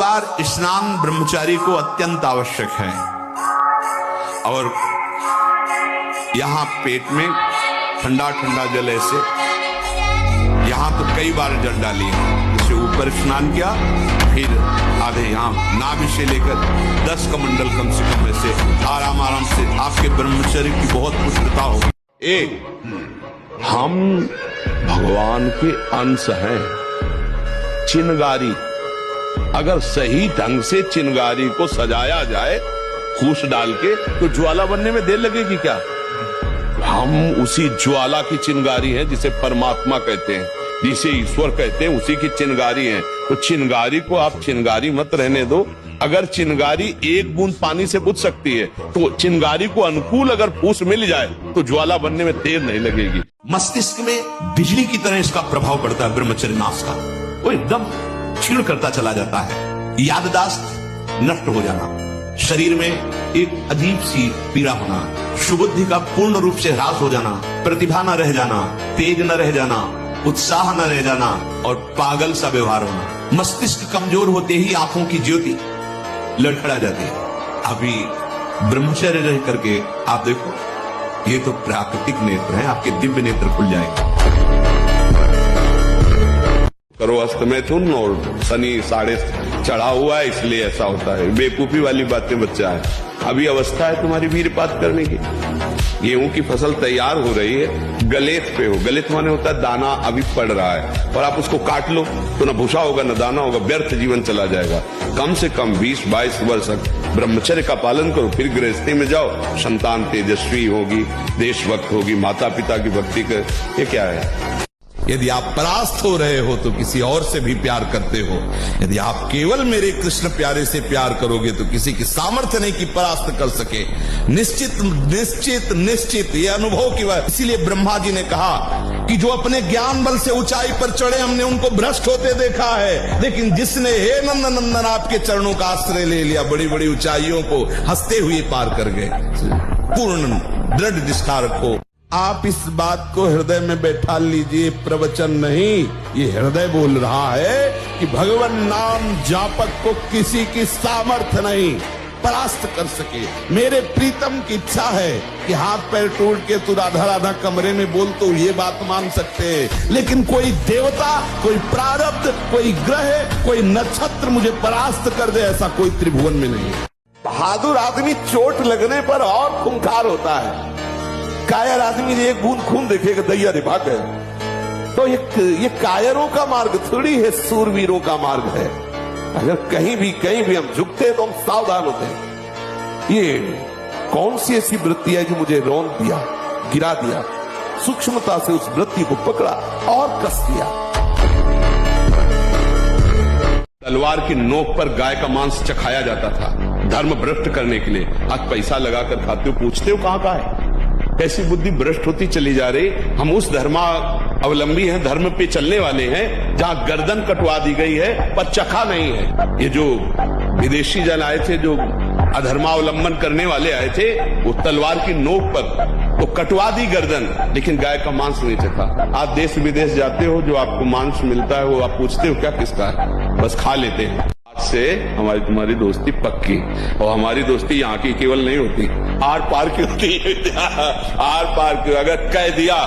बार स्नान ब्रह्मचारी को अत्यंत आवश्यक है। और यहां पेट में ठंडा ठंडा जल ऐसे, यहां तो कई बार जल डाली, जैसे ऊपर स्नान किया, फिर आधे यहां नाभि से लेकर 10 कमंडल कम से कम ऐसे आराम आराम से आपके ब्रह्मचर्य की बहुत पुष्टता होगी। एक, हम भगवान के अंश हैं। चिनगारी, अगर सही ढंग से चिनगारी को सजाया जाए फूस डाल के, तो ज्वाला बनने में देर लगेगी क्या? हम उसी ज्वाला की चिनगारी हैं जिसे परमात्मा कहते हैं, जिसे ईश्वर कहते हैं, उसी की चिनगारी हैं। तो चिनगारी को आप चिनगारी मत रहने दो। अगर चिनगारी एक बूंद पानी से बुझ सकती है, तो चिनगारी को अनुकूल अगर फूस मिल जाए तो ज्वाला बनने में देर नहीं लगेगी। मस्तिष्क में बिजली की तरह इसका प्रभाव पड़ता है ब्रह्मचर्य नाश का। वो एकदम क्षीण करता चला जाता है। याददाश्त नष्ट हो जाना, शरीर में एक अजीब सी पीड़ा होना, सुबुद्धि का पूर्ण रूप से ह्रास हो जाना, प्रतिभा न रह जाना, तेज न रह जाना, उत्साह न रह जाना और पागल सा व्यवहार होना। मस्तिष्क कमजोर होते ही आंखों की ज्योति लड़खड़ा जाती है। अभी ब्रह्मचर्य रह करके आप देखो, ये तो प्राकृतिक नेत्र है, आपके दिव्य नेत्र खुल जाएंगे। करो अस्त मैथुन और शनि साढ़े चढ़ा हुआ है, इसलिए ऐसा होता है। बेवकूफी वाली बातें बच्चा है। अभी अवस्था है तुम्हारी वीरपात करने की। गेहूं की फसल तैयार हो रही है, गलेत पे हो। गलेत माने होता है दाना अभी पड़ रहा है, और आप उसको काट लो तो न भूसा होगा न दाना होगा, व्यर्थ जीवन चला जाएगा। कम से कम 20-22 वर्ष ब्रह्मचर्य का पालन करो, फिर गृहस्थी में जाओ। संतान तेजस्वी होगी, देशभक्त होगी, माता पिता की भक्ति कर। ये क्या है? यदि आप परास्त हो रहे हो तो किसी और से भी प्यार करते हो। यदि आप केवल मेरे कृष्ण प्यारे से प्यार करोगे तो किसी की सामर्थ्य नहीं कि परास्त कर सके। निश्चित निश्चित निश्चित ये अनुभव की बात। इसीलिए ब्रह्मा जी ने कहा कि जो अपने ज्ञान बल से ऊंचाई पर चढ़े, हमने उनको भ्रष्ट होते देखा है, लेकिन जिसने हे नंदन नंदन आपके चरणों का आश्रय ले लिया, बड़ी बड़ी ऊंचाइयों को हंसते हुए पार कर गए। पूर्ण दृढ़ निष्ठा रखो। आप इस बात को हृदय में बैठा लीजिए, प्रवचन नहीं, ये हृदय बोल रहा है कि भगवान नाम जापक को किसी की सामर्थ्य नहीं परास्त कर सके। मेरे प्रीतम की इच्छा है कि हाथ पैर टूट के तू राधा राधा कमरे में बोल, तो ये बात मान सकते हैं, लेकिन कोई देवता, कोई प्रारब्ध, कोई ग्रह, कोई नक्षत्र मुझे परास्त कर दे, ऐसा कोई त्रिभुवन में नहीं है। बहादुर आदमी चोट लगने पर और खूंखार होता है। कायर आदमी ने एक बूंद खून देखेगा, दैया रे भाग गए। तो ये कायरों का मार्ग थोड़ी है, सूरवीरों का मार्ग है। अगर कहीं भी हम झुकते हैं तो हम सावधान होते हैं। ये कौन सी ऐसी वृत्ति है जो मुझे रौंद दिया, गिरा दिया? सूक्ष्मता से उस वृत्ति को पकड़ा और कस दिया। तलवार की नोक पर गाय का मांस चखाया जाता था धर्म भ्रष्ट करने के लिए। आज पैसा लगाकर खाते हो, पूछते हो कहां का है? कैसी बुद्धि भ्रष्ट होती चली जा रही। हम उस धर्मावलंबी हैं, धर्म पे चलने वाले हैं, जहां गर्दन कटवा दी गई है पर चखा नहीं है। ये जो विदेशी जन आए थे, जो अधर्मावलंबन करने वाले आए थे, वो तलवार की नोक पर तो कटवा दी गर्दन, लेकिन गाय का मांस नहीं चखा। आप देश विदेश जाते हो, जो आपको मांस मिलता है वो आप पूछते हो क्या किसका है? बस खा लेते हैं। से हमारी तुम्हारी दोस्ती पक्की, और हमारी दोस्ती यहाँ की केवल नहीं होती, आर पार की होती है। आर पार की। अगर कह दिया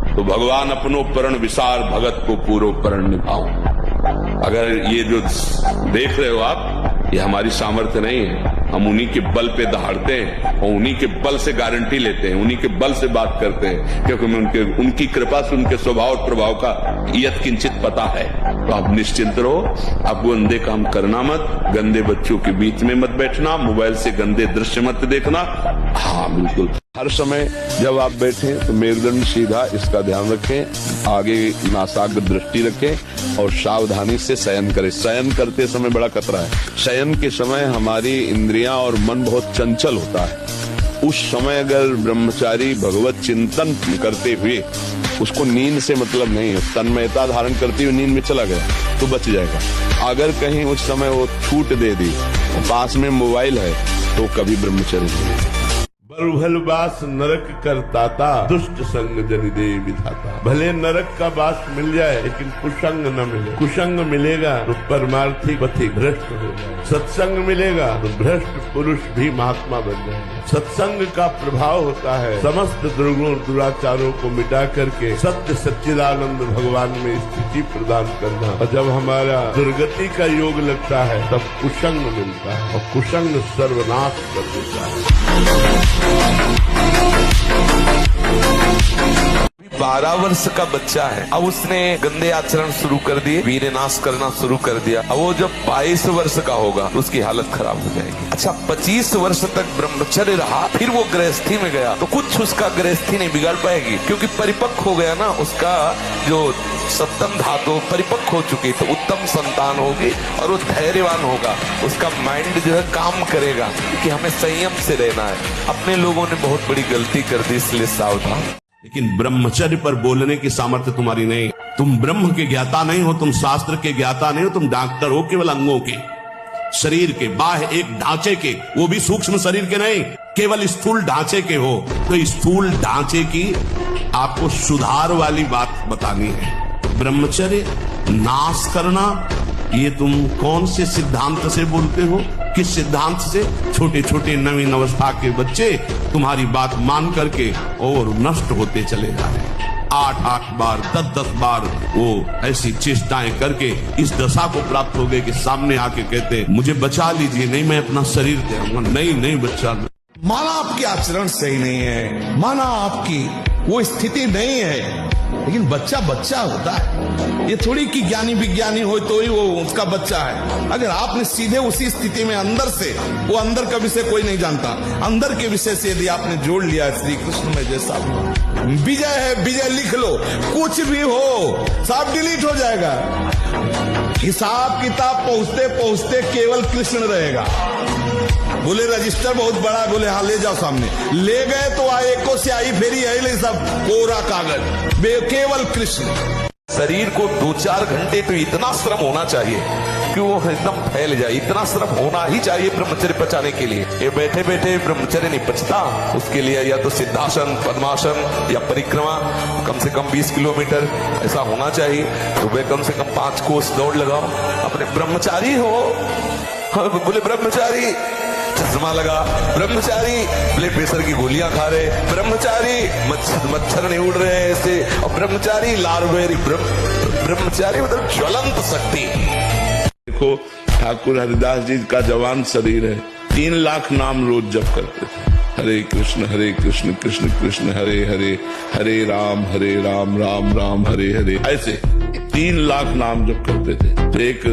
तो भगवान अपनो प्रण विसार, भगत को पूरो प्रण निभाओ। अगर ये जो देख रहे हो आप, ये हमारी सामर्थ्य नहीं है। हम उन्हीं के बल पे दहाड़ते हैं और उन्हीं के बल से गारंटी लेते हैं, उन्हीं के बल से बात करते हैं, क्योंकि हमें उनकी कृपा से उनके स्वभाव और प्रभाव का यत किंचित पता है। तो आप निश्चिंत रहो, आप गंदे काम करना मत, गंदे बच्चों के बीच में मत बैठना, मोबाइल से गंदे दृश्य मत देखना। हाँ बिल्कुल, हर समय जब आप बैठे तो मेरुदंड सीधा, इसका ध्यान रखें, आगे नासाग्र दृष्टि रखें और सावधानी से शयन करें। शयन करते समय बड़ा खतरा है। शयन के समय हमारी इंद्रियां और मन बहुत चंचल होता है। उस समय अगर ब्रह्मचारी भगवत चिंतन करते हुए, उसको नींद से मतलब नहीं है, तन्मयता धारण करते हुए नींद में चला गया तो बच जाएगा। अगर कहीं उस समय वो छूट दे दी, पास में मोबाइल है, तो कभी ब्रह्मचर्य नहीं। बरुहल बास नरक करताता, दुष्ट संग जनि दे विधाता। भले नरक का बास मिल जाए लेकिन कुसंग न मिले। कुसंग मिलेगा तो परमार्थी पथि भ्रष्ट हो जाए, सत्संग मिलेगा तो भ्रष्ट पुरुष भी महात्मा बन जाएगा। सत्संग का प्रभाव होता है समस्त दुर्गुण दुराचारों को मिटा करके सत्य सच्चिदानंद भगवान में स्थिति प्रदान करना। और जब हमारा दुर्गति का योग लगता है तब कुसंग मिलता है, और कुसंग सर्वनाश कर देता है। 12 वर्ष का बच्चा है, अब उसने गंदे आचरण शुरू कर दिए, वीरनाश करना शुरू कर दिया। अब वो जब 22 वर्ष का होगा तो उसकी हालत खराब हो जाएगी। अच्छा, 25 वर्ष तक ब्रह्मचर्य रहा, फिर वो गृहस्थी में गया तो कुछ उसका गृहस्थी नहीं बिगाड़ पाएगी, क्योंकि परिपक्व हो गया ना, उसका जो सप्तम धातु परिपक्व हो चुकी, तो उत्तम संतान होगी और वो धैर्यवान होगा। उसका माइंड जो है काम करेगा कि हमें संयम से रहना है। अपने लोगों ने बहुत बड़ी गलती कर दी, इसलिए सावधान। लेकिन ब्रह्मचर्य पर बोलने की सामर्थ्य तुम्हारी नहीं। तुम ब्रह्म के ज्ञाता नहीं हो, तुम शास्त्र के ज्ञाता नहीं हो, तुम डॉक्टर हो केवल अंगों के, शरीर के, बाह्य एक ढांचे के, वो भी सूक्ष्म शरीर के नहीं, केवल स्थूल ढांचे के हो। तो स्थूल ढांचे की आपको सुधार वाली बात बतानी है। ब्रह्मचर्य नाश करना, ये तुम कौन से सिद्धांत से बोलते हो? किस सिद्धांत से? छोटे छोटे नवीन अवस्था के बच्चे तुम्हारी बात मान करके और नष्ट होते चले जा रहे हैं। 8-8 बार 10-10 बार वो ऐसी चेष्टाएं करके इस दशा को प्राप्त हो गए कि सामने आके कहते मुझे बचा लीजिए। नहीं, मैं अपना शरीर दे दूंगा। नहीं बच्चा, माना आपकी आचरण सही नहीं है, माना आपकी वो स्थिति नहीं है, लेकिन बच्चा बच्चा होता है। ये थोड़ी कि ज्ञानी विज्ञानी हो तो ही वो उसका बच्चा है। अगर आपने सीधे उसी स्थिति में अंदर से, वो अंदर का विषय कोई नहीं जानता, अंदर के विषय से यदि आपने जोड़ लिया श्री कृष्ण में, जैसा विजय है, विजय लिख लो, कुछ भी हो सब डिलीट हो जाएगा। हिसाब किताब पहुंचते पहुंचते केवल कृष्ण रहेगा। बोले रजिस्टर बहुत बड़ा, बोले हाँ ले जाओ सामने, ले गए तो एको स्याही फेरी है ले, सब कोरा कागज, केवल कृष्ण। शरीर को 2-4 घंटे तो इतना श्रम होना चाहिए कि वो एकदम फैल जाए, इतना श्रम होना ही चाहिए ब्रह्मचर्य पचाने के लिए। ये बैठे बैठे ब्रह्मचर्य नहीं पचता, उसके लिए या तो सिद्धासन, पद्मासन या परिक्रमा कम से कम 20 किलोमीटर ऐसा होना चाहिए। सुबह कम से कम 5 कोस दौड़ लगाओ। अपने ब्रह्मचारी हो, बोले ब्रह्मचारी चश्मा लगा, ब्रह्मचारी ब्लड प्रेशर की गोलियां खा रहे, ब्रह्मचारी मच्छर नहीं उड़ रहे ऐसे, और ब्रह्मचारी लारवेरी, ब्रह्मचारी मतलब ज्वलंत शक्ति। देखो, ठाकुर हरिदास जी का जवान शरीर है, 3 लाख नाम रोज जप करते थे। हरे कृष्ण कृष्ण कृष्ण हरे हरे, हरे राम राम राम हरे हरे, ऐसे 3 लाख नाम जप करते थे। तो एक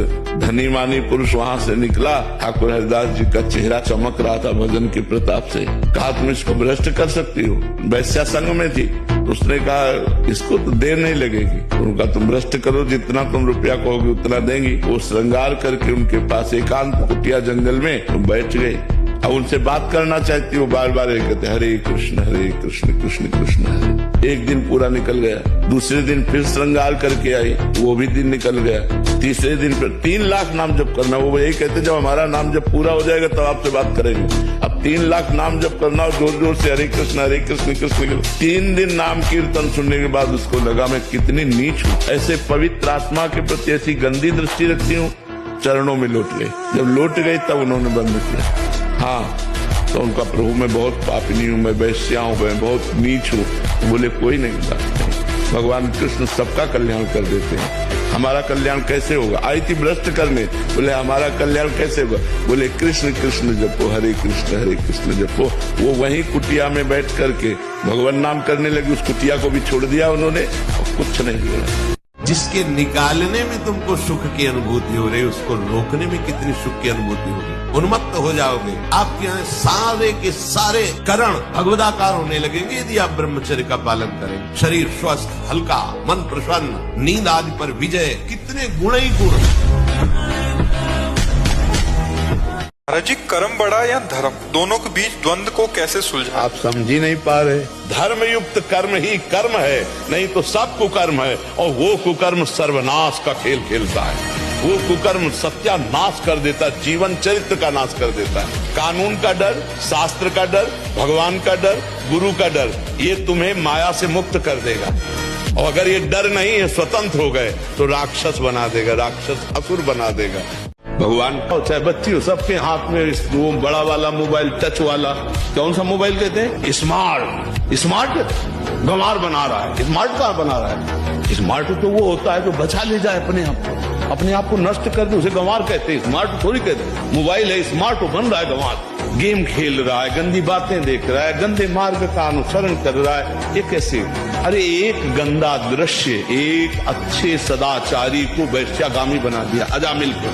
धनी मानी पुरुष वहां से निकला, ठाकुर हरिदास जी का चेहरा चमक रहा था भजन के प्रताप से। कहा तुम इसको भ्रष्ट कर सकती हो? वैश्या संघ में थी, तो उसने कहा इसको तो देर नहीं लगेगी। उनका तुम भ्रष्ट करो, जितना तुम रुपया कहोगे उतना देंगी। वो श्रृंगार करके उनके पास एकांत कुटिया जंगल में बैठ गए। अब उनसे बात करना चाहती, वो बार बार कहते हरे कृष्ण कृष्ण कृष्ण हरे। एक दिन पूरा निकल गया, दूसरे दिन फिर श्रृंगार करके आई, वो भी दिन निकल गया, तीसरे दिन फिर 3 लाख नाम जप करना। वो यही कहते जब हमारा नाम जब पूरा हो जाएगा तब आपसे बात करेंगे। अब 3 लाख नाम जप करना और जोर जोर से हरे कृष्ण कृष्ण कृष्ण। 3 दिन नाम कीर्तन सुनने के बाद उसको लगा मैं कितनी नीच हूँ, ऐसे पवित्र आत्मा के प्रति ऐसी गंदी दृष्टि रखती हूँ। चरणों में लौट गए। जब लौट गई तब उन्होंने बंद किया। हाँ, तो उनका प्रभु मैं बहुत पापिनी हूँ, मैं वैश्या हूँ, मैं बहुत नीच हूँ। बोले कोई नहीं बात, भगवान कृष्ण सबका कल्याण कर देते हैं। हमारा कल्याण कैसे होगा? आई थी भ्रष्ट करने, बोले हमारा कल्याण कैसे होगा? बोले कृष्ण कृष्ण जपो, हरे कृष्ण जपो। वो वहीं कुटिया में बैठ करके भगवान नाम करने लगी। उस कुटिया को भी छोड़ दिया उन्होंने और कुछ नहीं हुआ। जिसके निकालने में तुमको सुख की अनुभूति हो रही, उसको रोकने में कितनी सुख की अनुभूति होगी। उन्मत्त हो जाओगे, आपके यहाँ सारे के सारे करण भगवदाकार होने लगेंगे यदि आप ब्रह्मचर्य का पालन करें। शरीर स्वस्थ, हल्का, मन प्रसन्न, नींद आदि पर विजय, कितने गुण ही गुण। महाराज जी, कर्म बड़ा या धर्म, दोनों के बीच द्वंद को कैसे सुलझाएं? आप समझ ही नहीं पा रहे। धर्म युक्त कर्म ही कर्म है, नहीं तो सब कुकर्म है, और वो कुकर्म सर्वनाश का खेल खेलता है। वो कुकर्म सत्यानाश कर देता है, जीवन चरित्र का नाश कर देता है। कानून का डर, शास्त्र का डर, भगवान का डर, गुरु का डर, ये तुम्हें माया से मुक्त कर देगा। और अगर ये डर नहीं है, स्वतंत्र हो गए, तो राक्षस बना देगा, राक्षस असुर बना देगा। भगवान चाहे बच्ची हो, सबके हाथ में वो बड़ा वाला मोबाइल, टच वाला, कौन सा मोबाइल कहते हैं, स्मार्ट गंवार बना रहा है। स्मार्ट कहाँ बना रहा है? स्मार्ट तो वो होता है जो बचा ले जाए अपने आप को नष्ट कर दे, उसे गंवार कहते हैं। स्मार्ट थोड़ी कहते हैं। मोबाइल है स्मार्ट, हो बन रहा है गंवार। गेम खेल रहा है, गंदी बातें देख रहा है, गंदे मार्ग का अनुसरण कर रहा है। ये कैसे? अरे एक गंदा दृश्य एक अच्छे सदाचारी को वैश्यागामी बना दिया अजामिल को,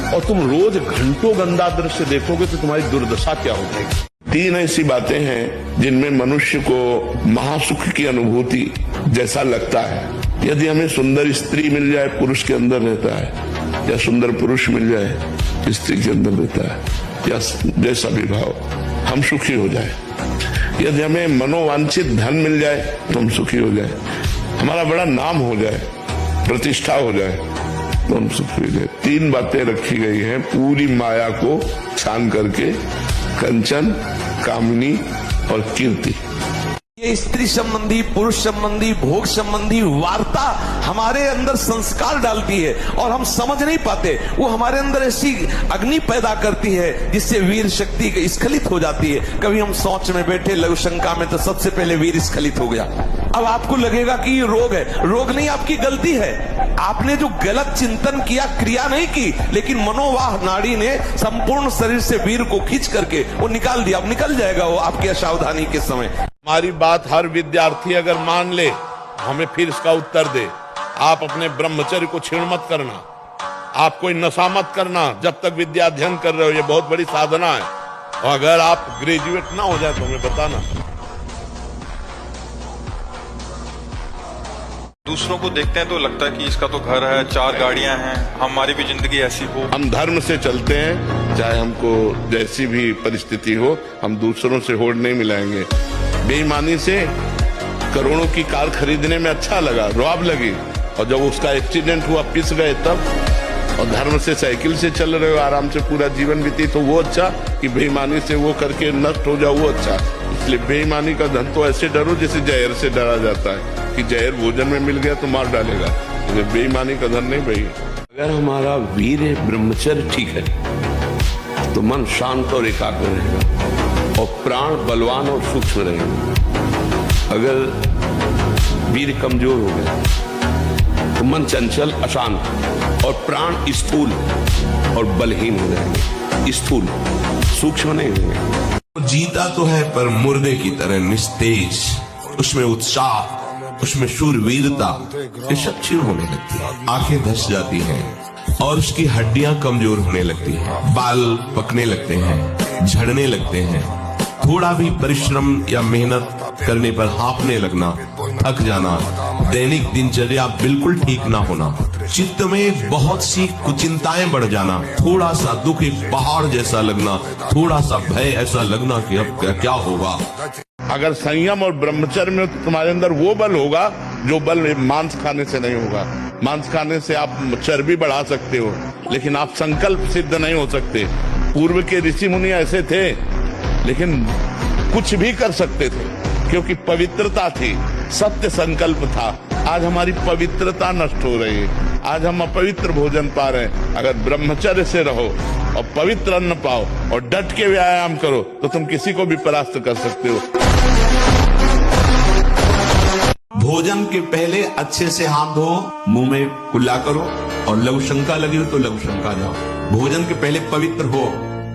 और तुम रोज घंटों गंदा दृश्य देखोगे तो तुम्हारी दुर्दशा क्या हो जाएगी। 3 ऐसी बातें हैं जिनमें मनुष्य को महासुख की अनुभूति जैसा लगता है। यदि हमें सुंदर स्त्री मिल जाए, पुरुष के अंदर रहता है, या सुंदर पुरुष मिल जाए, स्त्री के अंदर रहता है, या जैसा भी भाव, हम सुखी हो जाए। यदि हमें मनोवांछित धन मिल जाए तो हम सुखी हो जाए, हमारा बड़ा नाम हो जाए, प्रतिष्ठा हो जाए, तो हम सुखी हो जाए। 3 बातें रखी गई हैं पूरी माया को छान करके, कंचन, कामिनी और कीर्ति। ये स्त्री संबंधी, पुरुष संबंधी, भोग संबंधी वार्ता हमारे अंदर संस्कार डालती है और हम समझ नहीं पाते। वो हमारे अंदर ऐसी अग्नि पैदा करती है जिससे वीर शक्ति स्खलित हो जाती है। कभी हम सोच में बैठे लघु शंका में, तो सबसे पहले वीर स्खलित हो गया। अब आपको लगेगा कि ये रोग है। रोग नहीं, आपकी गलती है। आपने जो गलत चिंतन किया, क्रिया नहीं की, लेकिन मनोवाह नाड़ी ने संपूर्ण शरीर से वीर को खींच करके वो निकाल दिया। अब निकल जाएगा वो आपकी असावधानी के समय। हमारी बात हर विद्यार्थी अगर मान ले, हमें फिर इसका उत्तर दे। आप अपने ब्रह्मचर्य को छीण मत करना, आप कोई नशा मत करना जब तक विद्या अध्ययन कर रहे हो। ये बहुत बड़ी साधना है। और अगर आप ग्रेजुएट ना हो जाए तो हमें बताना। दूसरों को देखते हैं तो लगता है कि इसका तो घर है, 4 गाड़ियां हैं, हमारी भी जिंदगी ऐसी हो। हम धर्म से चलते हैं, चाहे हमको जैसी भी परिस्थिति हो, हम दूसरों से होड़ नहीं मिलाएंगे। बेईमानी से करोड़ों की कार खरीदने में अच्छा लगा, रुआब लगी, और जब उसका एक्सीडेंट हुआ, पिस गए तब। और धर्म से साइकिल से चल रहे हो, आराम से पूरा जीवन बीती, तो वो अच्छा कि बेईमानी से वो करके नष्ट हो जाओ, वो अच्छा। इसलिए बेईमानी का धन तो ऐसे डरो जैसे जहर से डरा जाता है कि जहर भोजन में मिल गया तो मार डालेगा। बेईमानी का धन नहीं भाई। अगर हमारा वीर ब्रह्मचर्य ठीक है तो मन शांत और एकाग्र रहेगा, और प्राण बलवान और सूक्ष्म रहेंगे। अगर वीर कमजोर हो गया तो मन चंचल अशांत, और प्राण स्थूल और बलहीन हो जाएंगे, स्थूल, सूक्ष्म नहीं होंगे। जीता तो है पर मुर्दे की तरह निस्तेज, उसमें उत्साह, उसमें शूरवीरता, ये सब क्षीण होने लगती है। आंखें धस जाती हैं और उसकी हड्डियां कमजोर होने लगती हैं, बाल पकने लगते हैं, झड़ने लगते हैं। थोड़ा भी परिश्रम या मेहनत करने पर हांफने लगना, थक जाना, दैनिक दिनचर्या बिल्कुल ठीक ना होना, चित्त में बहुत सी कुचिंताएं बढ़ जाना, थोड़ा सा दुख एक पहाड़ जैसा लगना, थोड़ा सा भय ऐसा लगना कि अब क्या होगा। अगर संयम और ब्रह्मचर्य में तो तुम्हारे अंदर वो बल होगा जो बल मांस खाने से नहीं होगा। मांस खाने से आप चर्बी बढ़ा सकते हो, लेकिन आप संकल्प सिद्ध नहीं हो सकते। पूर्व के ऋषि मुनि ऐसे थे, लेकिन कुछ भी कर सकते थे क्योंकि पवित्रता थी, सत्य संकल्प था। आज हमारी पवित्रता नष्ट हो रही है, आज हम अपवित्र भोजन पा रहे हैं। अगर ब्रह्मचर्य से रहो और पवित्र अन्न पाओ और डट के व्यायाम करो तो तुम किसी को भी परास्त कर सकते हो। भोजन के पहले अच्छे से हाथ धो, मुंह में कुल्ला करो, और लघु शंका लगी हो तो लघु शंका जाओ। भोजन के पहले पवित्र हो।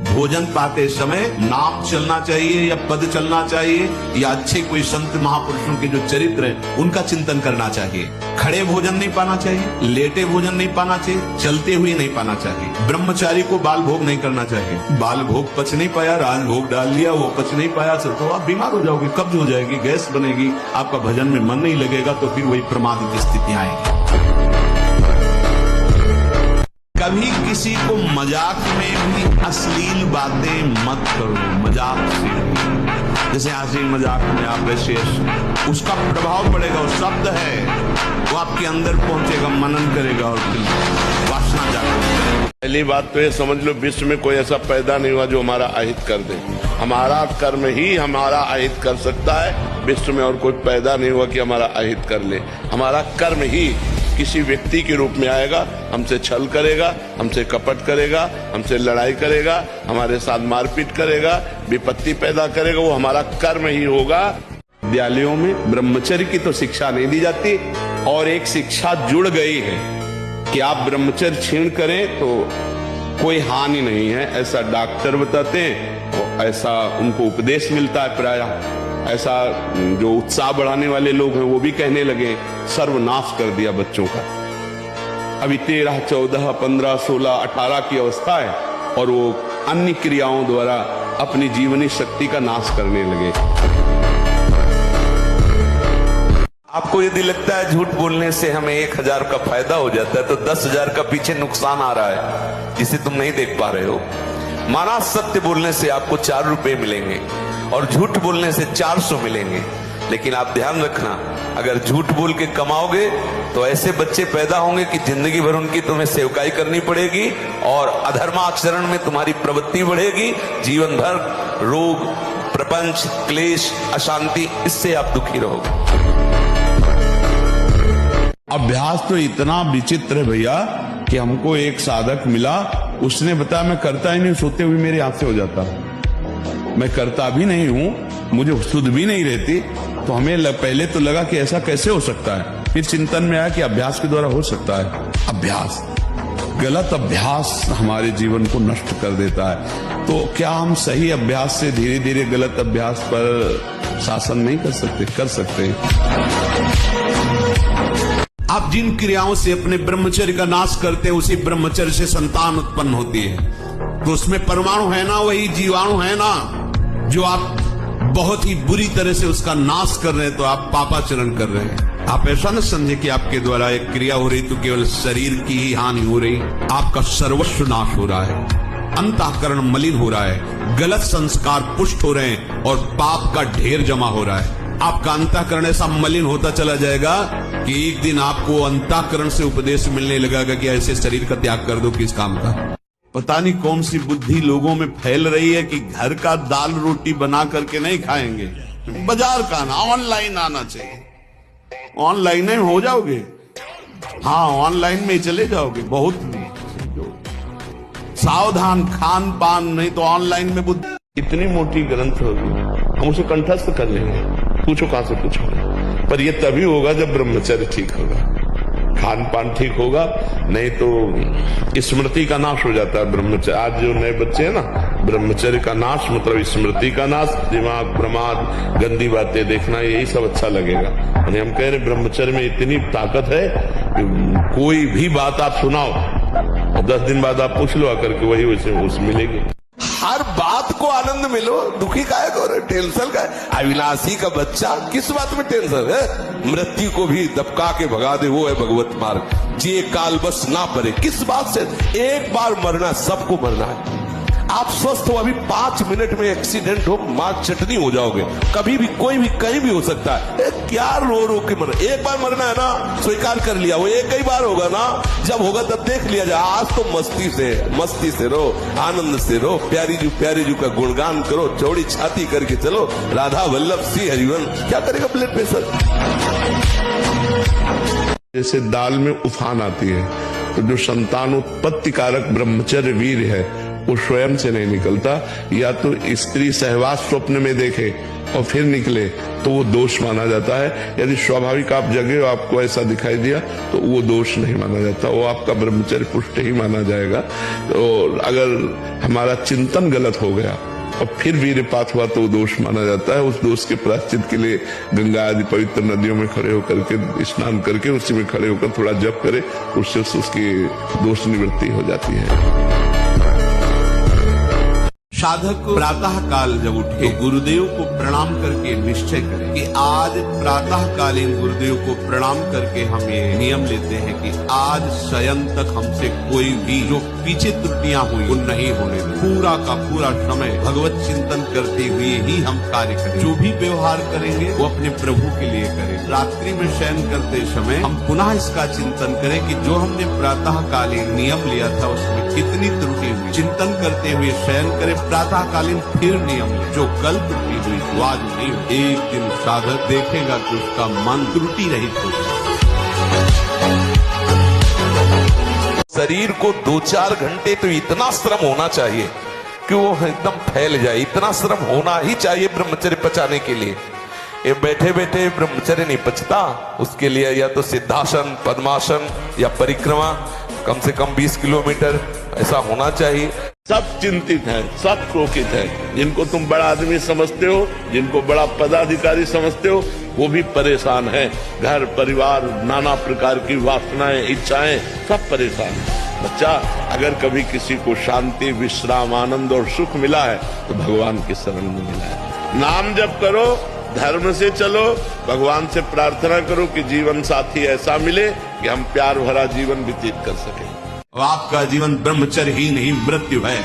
भोजन पाते समय नाम चलना चाहिए या पद चलना चाहिए, या अच्छे कोई संत महापुरुषों के जो चरित्र हैं उनका चिंतन करना चाहिए। खड़े भोजन नहीं पाना चाहिए, लेटे भोजन नहीं पाना चाहिए, चलते हुए नहीं पाना चाहिए। ब्रह्मचारी को बाल भोग नहीं करना चाहिए। बाल भोग पच नहीं पाया, राज भोग डाल लिया, वो पच नहीं पाया, तो आप बीमार हो जाओगे, कब्ज हो जाएगी, गैस बनेगी, आपका भजन में मन नहीं लगेगा, तो फिर वही प्रमाद की स्थिति आएगी। कभी किसी को मजाक में भी अश्लील बातें मत करो, मजाक से। जैसे हंसी मजाक में आप वैसे उसका प्रभाव पड़ेगा। वो शब्द है, वो आपके अंदर पहुंचेगा, मनन करेगा और वासना जागृत। पहली बात तो ये समझ लो, विश्व में कोई ऐसा पैदा नहीं हुआ जो हमारा अहित कर दे। हमारा कर्म ही हमारा अहित कर सकता है। विश्व में और कोई पैदा नहीं हुआ कि हमारा अहित कर ले। हमारा कर्म ही किसी व्यक्ति के रूप में आएगा, हमसे छल करेगा, हमसे कपट करेगा, हमसे लड़ाई करेगा, हमारे साथ मारपीट करेगा, विपत्ति पैदा करेगा, वो हमारा कर्म ही होगा। विद्यालयों में ब्रह्मचर्य की तो शिक्षा नहीं दी जाती, और एक शिक्षा जुड़ गई है कि आप ब्रह्मचर्य छीण करें तो कोई हानि नहीं है, ऐसा डॉक्टर बताते हैं, तो ऐसा उनको उपदेश मिलता है प्रायः। ऐसा जो उत्साह बढ़ाने वाले लोग हैं वो भी कहने लगे, सर्वनाश कर दिया बच्चों का। अभी 13, 14, 15, 16, 18 की अवस्था है और वो अन्य क्रियाओं द्वारा अपनी जीवनी शक्ति का नाश करने लगे। आपको यदि लगता है झूठ बोलने से हमें 1000 का फायदा हो जाता है, तो 10,000 का पीछे नुकसान आ रहा है जिसे तुम नहीं देख पा रहे हो। माना सत्य बोलने से आपको 4 रुपए मिलेंगे और झूठ बोलने से 400 मिलेंगे। लेकिन आप ध्यान रखना, अगर झूठ बोल के कमाओगे तो ऐसे बच्चे पैदा होंगे कि जिंदगी भर उनकी तुम्हें सेवकाई करनी पड़ेगी और अधर्माचरण में तुम्हारी प्रवृत्ति बढ़ेगी। जीवन भर रोग, प्रपंच, क्लेश, अशांति, इससे आप दुखी रहोगे। अभ्यास तो इतना विचित्र है भैया कि हमको एक साधक मिला, उसने बताया मैं करता ही नहीं, सोते हुए मेरे हाथ से हो जाता, मैं करता भी नहीं हूं, मुझे सुध भी नहीं रहती। तो हमें पहले तो लगा कि ऐसा कैसे हो सकता है, फिर चिंतन में आया कि अभ्यास के द्वारा हो सकता है। अभ्यास, गलत अभ्यास हमारे जीवन को नष्ट कर देता है। तो क्या हम सही अभ्यास से धीरे धीरे गलत अभ्यास पर शासन नहीं कर सकते? कर सकते हैं। आप जिन क्रियाओं से अपने ब्रह्मचर्य का नाश करते हैं, उसी ब्रह्मचर्य से संतान उत्पन्न होती है। तो उसमें परमाणु है ना, वही जीवाणु है ना, जो आप बहुत ही बुरी तरह से उसका नाश कर रहे हैं। तो आप पापाचरण कर रहे हैं। आप ऐसा न समझे कि आपके द्वारा एक क्रिया हो रही तो केवल शरीर की ही हानि हो रही, आपका सर्वस्व नाश हो रहा है, अंतःकरण मलिन हो रहा है, गलत संस्कार पुष्ट हो रहे हैं और पाप का ढेर जमा हो रहा है। आपका अंतःकरण ऐसा मलिन होता चला जाएगा कि एक दिन आपको अंतःकरण से उपदेश मिलने लगेगा कि ऐसे शरीर का त्याग कर दो, किस काम का। पता नहीं कौन सी बुद्धि लोगों में फैल रही है कि घर का दाल रोटी बना करके नहीं खाएंगे, बाजार का आना, ऑनलाइन आना चाहिए। ऑनलाइन में हो जाओगे, हाँ ऑनलाइन में चले जाओगे। बहुत सावधान, खान पान नहीं तो ऑनलाइन में बुद्धि। इतनी मोटी ग्रंथ होगी, हम उसे कंठस्थ कर लेंगे, पूछो कहां से पूछोगे। पर यह तभी होगा जब ब्रह्मचर्य ठीक होगा, खान पान ठीक होगा, नहीं तो स्मृति का नाश हो जाता है ब्रह्मचर्य। आज जो नए बच्चे हैं ना, ब्रह्मचर्य का नाश मतलब स्मृति का नाश, दिमाग, प्रमाद, गंदी बातें देखना, यही सब अच्छा लगेगा। यानी हम कह रहे ब्रह्मचर्य में इतनी ताकत है कि कोई भी बात आप सुनाओ और 10 दिन बाद आप पूछ लो आकर के, वही वैसे मिलेगी। हर बात को आनंद मिलो, दुखी काहे को रे, टेंशन का है। अविनाशी का बच्चा किस बात में टेंशन है? मृत्यु को भी दबका के भगा दे, वो है भगवत मार्ग। जे काल बस ना परे, किस बात से? एक बार मरना, सबको मरना है। आप स्वस्थ हो, अभी 5 मिनट में एक्सीडेंट हो, मां चटनी हो जाओगे। कभी भी कोई भी कहीं भी हो सकता है। क्या रो रो के मरना? एक बार मरना है ना, स्वीकार कर लिया, वो एक ही बार होगा ना, जब होगा तब देख लिया जाए। आज तो मस्ती से रो, आनंद से रो, प्यारी जू का गुणगान करो, चौड़ी छाती करके चलो, राधा वल्लभ श्री हरिवन। क्या करेगा ब्लड प्रेशर? जैसे दाल में उफान आती है, तो जो संतान उत्पत्ति कारक ब्रह्मचर्य वीर है वो स्वयं से नहीं निकलता। या तो स्त्री सहवास स्वप्न में देखे और फिर निकले तो वो दोष माना जाता है। यदि स्वाभाविक आप जगे और आपको ऐसा दिखाई दिया तो वो दोष नहीं माना जाता, वो आपका ब्रह्मचर्य पुष्ट ही माना जाएगा। तो अगर हमारा चिंतन गलत हो गया और फिर वीर्यपात हुआ तो वो दोष माना जाता है। उस दोष के प्रायश्चित के लिए गंगा आदि पवित्र नदियों में खड़े होकर के स्नान करके उसी में खड़े होकर थोड़ा जप करे, उससे उसकी दोष निवृत्ति हो जाती है। साधक प्रातः काल जब उठे तो गुरुदेव को प्रणाम करके निश्चय करें कि आज प्रातः कालीन गुरुदेव को प्रणाम करके हम ये नियम लेते हैं कि आज शयन तक हमसे कोई भी जो पीछे त्रुटियां हुई वो नहीं होने दें। पूरा का पूरा समय भगवत चिंतन करते हुए ही हम कार्य करें। जो भी व्यवहार करेंगे वो अपने प्रभु के लिए करें। रात्रि में शयन करते समय हम पुनः इसका चिंतन करें कि जो हमने प्रातः कालीन नियम लिया था उसमें कितनी त्रुटि हुई। चिंतन करते हुए शयन करें, प्रातः कालीन फिर नियम ले। जो कल त्रुटि हुई वो आज नहीं हुई। एक दिन साधक देखेगा कि उसका मन त्रुटि रहित हो गया। शरीर को 2-4 घंटे तो इतना श्रम होना चाहिए कि वो एकदम फैल जाए। इतना श्रम होना ही चाहिए ब्रह्मचर्य पचाने के लिए। ये बैठे बैठे ब्रह्मचर्य नहीं पचता, उसके लिए या तो सिद्धासन, पद्मासन या परिक्रमा कम से कम 20 किलोमीटर ऐसा होना चाहिए। सब चिंतित हैं, सब शोकित हैं। जिनको तुम बड़ा आदमी समझते हो, जिनको बड़ा पदाधिकारी समझते हो, वो भी परेशान हैं। घर परिवार, नाना प्रकार की वासनाएं, इच्छाएं, सब परेशान हैं। बच्चा, अगर कभी किसी को शांति, विश्राम, आनंद और सुख मिला है तो भगवान के शरण में मिला है। नाम जप करो, धर्म से चलो, भगवान से प्रार्थना करो कि जीवन साथी ऐसा मिले कि हम प्यार भरा जीवन व्यतीत कर सकें। आपका जीवन ब्रह्मचर्य ही नहीं मृत्यु है।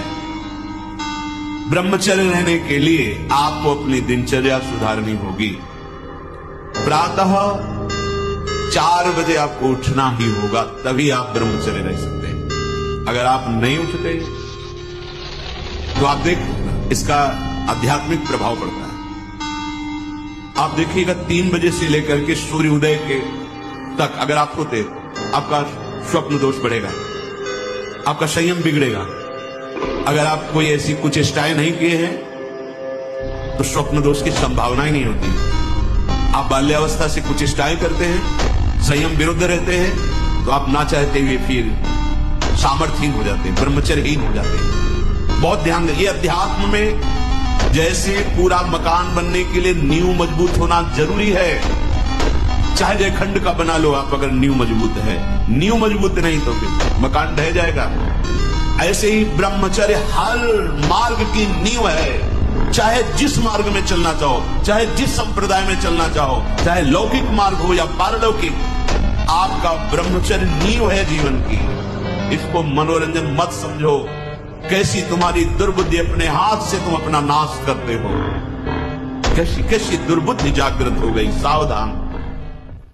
ब्रह्मचर्य रहने के लिए आपको अपनी दिनचर्या सुधारनी होगी। प्रातः 4 बजे आपको उठना ही होगा, तभी आप ब्रह्मचर्य रह सकते हैं। अगर आप नहीं उठते तो आप देख, इसका आध्यात्मिक प्रभाव पड़ता है। आप देखिएगा 3 बजे से लेकर के सूर्योदय के तक अगर आप सोते, आपका स्वप्न दोष बढ़ेगा, आपका संयम बिगड़ेगा। अगर आप कोई ऐसी कुछ चेष्टाएं नहीं किए हैं तो स्वप्न दोष की संभावना ही नहीं होती। आप बाल्यावस्था से कुछ चेष्टाएं करते हैं, संयम विरुद्ध रहते हैं, तो आप ना चाहते हुए फिर सामर्थ्यहीन हो जाते हैं, ब्रह्मचर्यहीन हो जाते हैं। बहुत ध्यान दें, ये अध्यात्म में जैसे पूरा मकान बनने के लिए नींव मजबूत होना जरूरी है, चाहे जयखंड का बना लो आप, अगर नींव मजबूत है। नींव मजबूत नहीं तो फिर मकान ढह जाएगा। ऐसे ही ब्रह्मचर्य हर मार्ग की नींव है। चाहे जिस मार्ग में चलना चाहो, चाहे जिस संप्रदाय में चलना चाहो, चाहे लौकिक मार्ग हो या पारलौकिक, आपका ब्रह्मचर्य नींव है जीवन की। इसको मनोरंजन मत समझो। कैसी तुम्हारी दुर्बुद्धि, अपने हाथ से तुम अपना नाश करते हो। कैसी कैसी दुर्बुद्धि जागृत हो गई, सावधान।